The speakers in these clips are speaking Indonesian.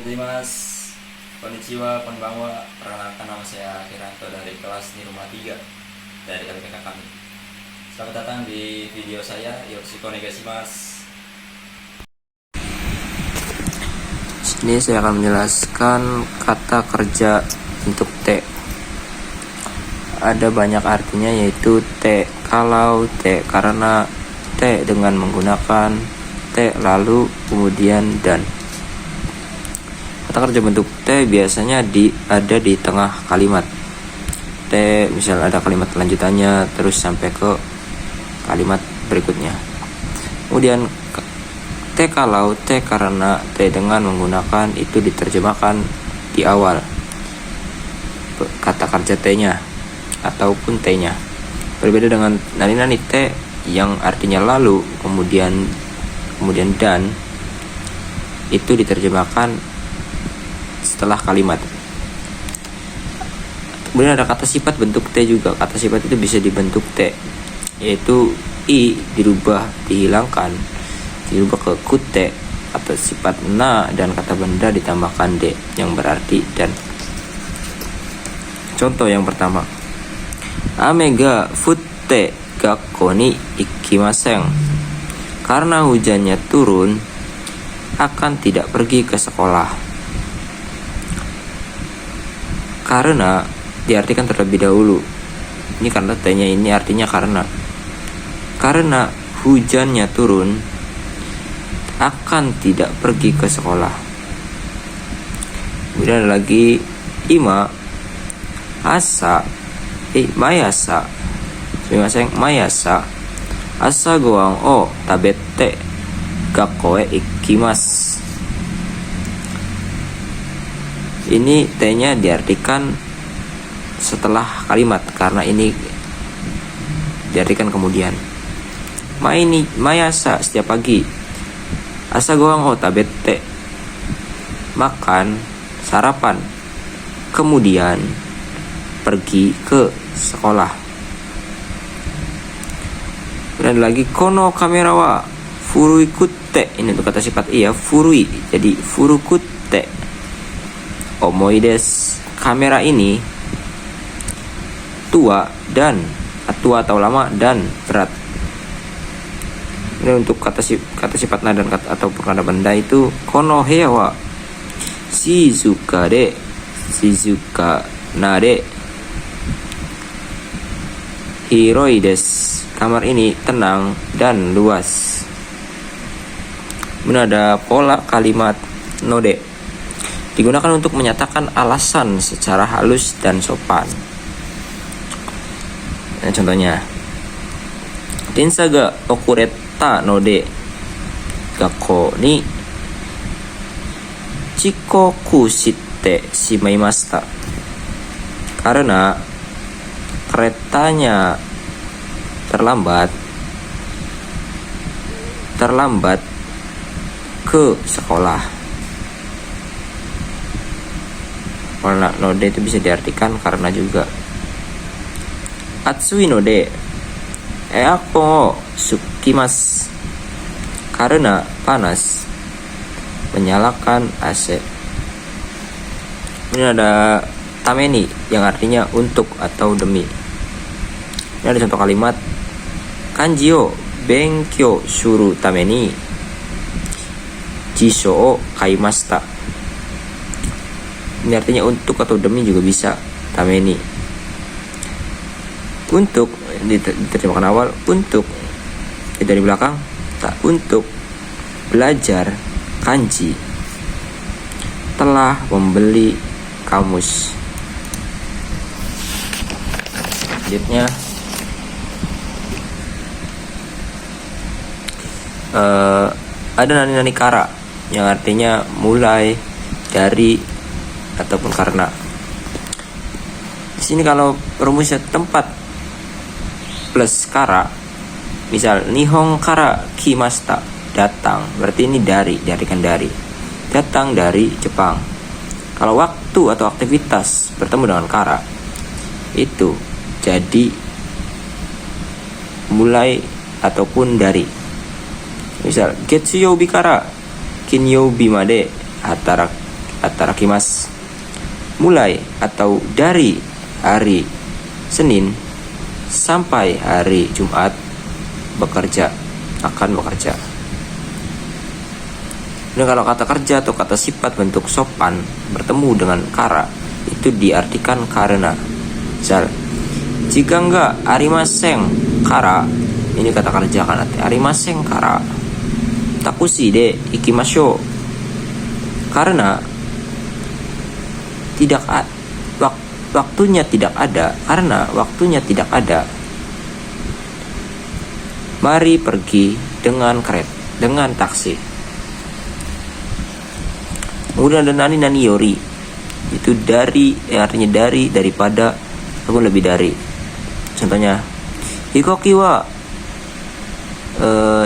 Gozaimasu. Konnichiwa, konbanwa. Perkenalkan, nama saya Kiranto dari kelas Niruma 3 dari LPK kami. Selamat datang di video saya. Yoroshiku onegaishimasu. Sini saya akan menjelaskan kata kerja untuk T. Ada banyak artinya, yaitu T kalau, T karena, T dengan menggunakan, T lalu, kemudian, dan. Kata kerja bentuk T biasanya ada di tengah kalimat. T misal ada kalimat lanjutannya terus sampai ke kalimat berikutnya. Kemudian T kalau, T karena, T dengan menggunakan itu diterjemahkan di awal kata kerja T-nya ataupun T-nya. Berbeda dengan nani-nani T yang artinya lalu, kemudian dan, itu diterjemahkan setelah kalimat. Kemudian ada kata sifat bentuk T juga. Kata sifat itu bisa dibentuk T, yaitu I dihilangkan, dirubah ke kute. Kata sifat na dan kata benda ditambahkan D yang berarti dan. Contoh yang pertama, ame ga futte gakko ni ikimasen. Karena hujannya turun, akan tidak pergi ke sekolah. Karena diartikan terlebih dahulu. Ini karena T-nya ini artinya karena. Karena hujannya turun, akan tidak pergi ke sekolah. Kemudian ada lagi ima asa mayasa. Mayasa asa goang o tabette gakko e ikimasu. Ini T-nya diartikan setelah kalimat karena ini diartikan kemudian. Mayasa setiap pagi. Asa goang o tabette makan, sarapan. Kemudian pergi ke sekolah. Dan lagi kono kamera wa furui kutte. Ini untuk kata sifat iya, furui. Jadi furukutte. Omoides, kamera ini tua atau lama dan berat. Ini untuk kata sifat na dan kata atau kata benda itu kono heya wa shizuka nare hiroi desu. Kamar ini tenang dan luas. Kemudian ada pola kalimat node. Digunakan untuk menyatakan alasan secara halus dan sopan. Nah, contohnya, Densa ga okureta node gakko ni chikoku shite shimaimashita. Karena keretanya terlambat ke sekolah. Warna node itu bisa diartikan karena juga. Atsui node eako sukimasu. Karena panas, menyalakan AC. Ini ada tameni yang artinya untuk atau demi. Ini ada contoh kalimat kanji o benkyou shuru tameni jisho o kaimashita. Ini artinya untuk atau demi juga bisa. Tameni. Untuk diterjemahkan awal untuk. Dari belakang tak untuk belajar kanji. Telah membeli kamus. Selanjutnya ada nani-nani kara yang artinya mulai, dari, ataupun karena. Di sini kalau rumusnya tempat plus kara, misal nihon kara kimashita, datang, berarti ini diartikan dari. Datang dari Jepang. Kalau waktu atau aktivitas bertemu dengan kara, itu jadi mulai ataupun dari. Misal Getsuyoubi kara Kinyoubi made atarakimasu. Mulai atau dari hari Senin sampai hari Jumat akan bekerja. Dan kalau kata kerja atau kata sifat bentuk sopan bertemu dengan kara, itu diartikan karena. Misal, jika enggak arimaseng kara, ini kata kerja kan, arimaseng kara takushi de ikimasho, karena tidak waktunya tidak ada, karena waktunya tidak ada. Mari pergi dengan taksi. Kemudian ada nani yori, itu dari, artinya daripada ataupun lebih dari. Contohnya, hikoki wa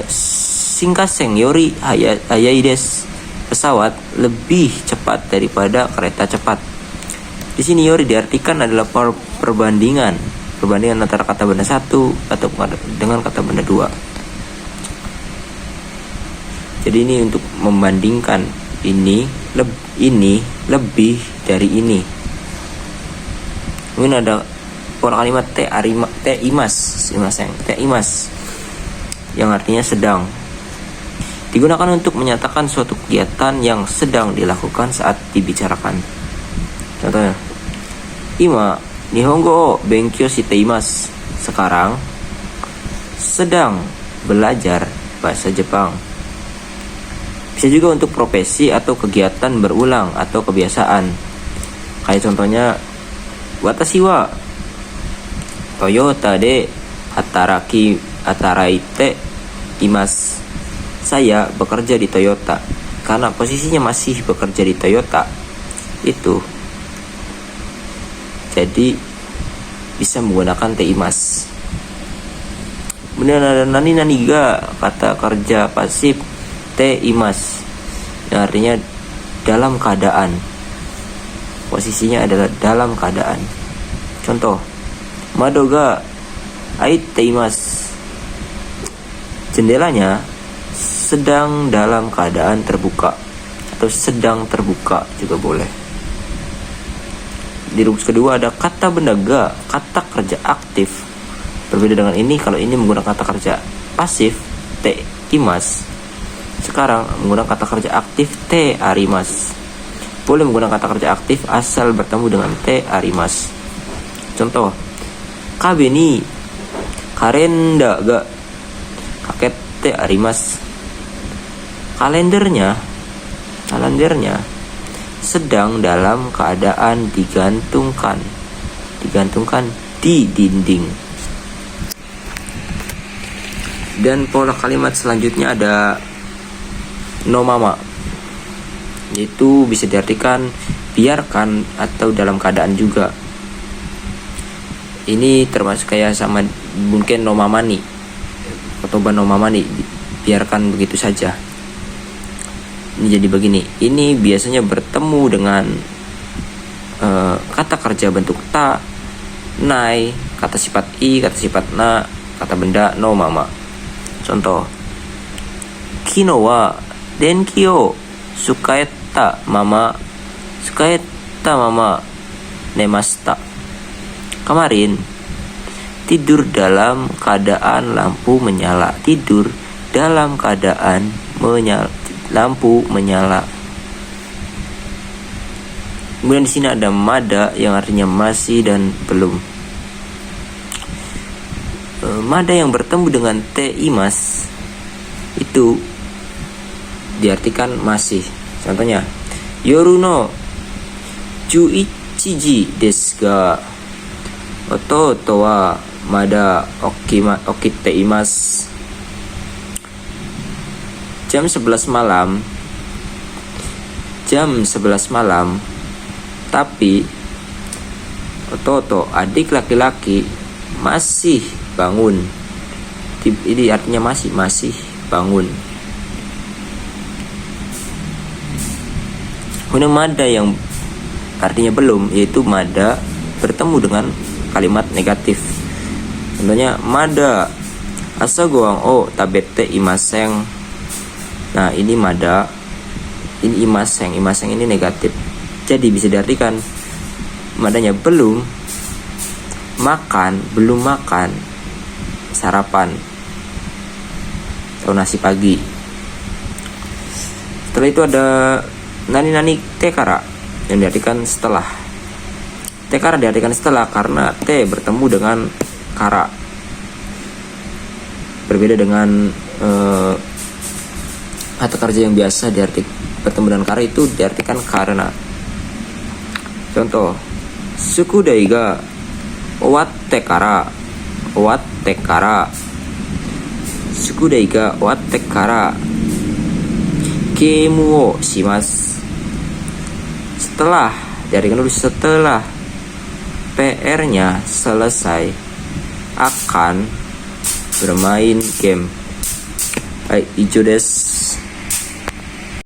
shinkansen yori hayai desu, pesawat lebih cepat daripada kereta cepat. Di sini yori diartikan adalah perbandingan antara kata benda satu atau dengan kata benda dua. Jadi ini untuk membandingkan ini lebih dari ini. Mungkin ada pola kalimat te imas yang artinya sedang, digunakan untuk menyatakan suatu kegiatan yang sedang dilakukan saat dibicarakan. Contohnya, ima nihongo o benkyou shite imasu, sekarang sedang belajar bahasa Jepang. Bisa juga untuk profesi atau kegiatan berulang atau kebiasaan. Kayak contohnya, watashi wa Toyota de hataraite imasu, saya bekerja di Toyota. Karena posisinya masih bekerja di Toyota, itu jadi bisa menggunakan te imas. Kemudian ada nani ga, kata kerja pasif te imas, yang artinya dalam keadaan. Posisinya adalah dalam keadaan. Contoh, mado ga aite imasu, jendelanya sedang dalam keadaan terbuka, atau sedang terbuka juga boleh. Di rumus kedua ada kata benda ga, kata kerja aktif. Berbeda dengan ini, kalau ini menggunakan kata kerja pasif te imas, sekarang menggunakan kata kerja aktif te arimasu. Boleh menggunakan kata kerja aktif asal bertemu dengan te arimasu. Contoh, kabe ni karenda ga kakete arimasu, kalendernya sedang dalam keadaan digantungkan di dinding. Dan pola kalimat selanjutnya ada no mama, yaitu bisa diartikan biarkan atau dalam keadaan juga. Ini termasuk kayak sama mungkin no mamani, kotoba no mamani, biarkan begitu saja. Ini jadi begini, ini biasanya bertemu dengan kata kerja bentuk ta, nai, kata sifat i, kata sifat na, kata benda no mama. Contoh, kino wa denki o sukaeta mama nemashita. Kemarin tidur dalam keadaan lampu menyala. Tidur dalam keadaan lampu menyala. Kemudian di sini ada mada yang artinya masih dan belum. Mada yang bertemu dengan te imas itu diartikan masih. Contohnya, yoru no 11時ですが弟はまだ起きています。Jam 11 malam, tapi Ototo, adik laki-laki, masih bangun. Ini artinya masih bangun. Kemudian mada yang artinya belum, yaitu mada bertemu dengan kalimat negatif. Contohnya, mada asagohan o tabete imaseng. Nah, ini mada ini imaseng ini negatif. Jadi bisa diartikan adanya belum makan sarapan atau nasi pagi. Setelah itu ada nani tekara yang diartikan setelah. Tekara diartikan setelah karena te bertemu dengan kara. Berbeda dengan kata kerja yang biasa bertemu dengan kara itu diartikan karena. Contoh, sukudai ga owatte kara sukudai ga owatte kara geimu wo shimasu. Setelah, diartikan dulu setelah PR-nya selesai akan bermain game. Hai, ijo desu.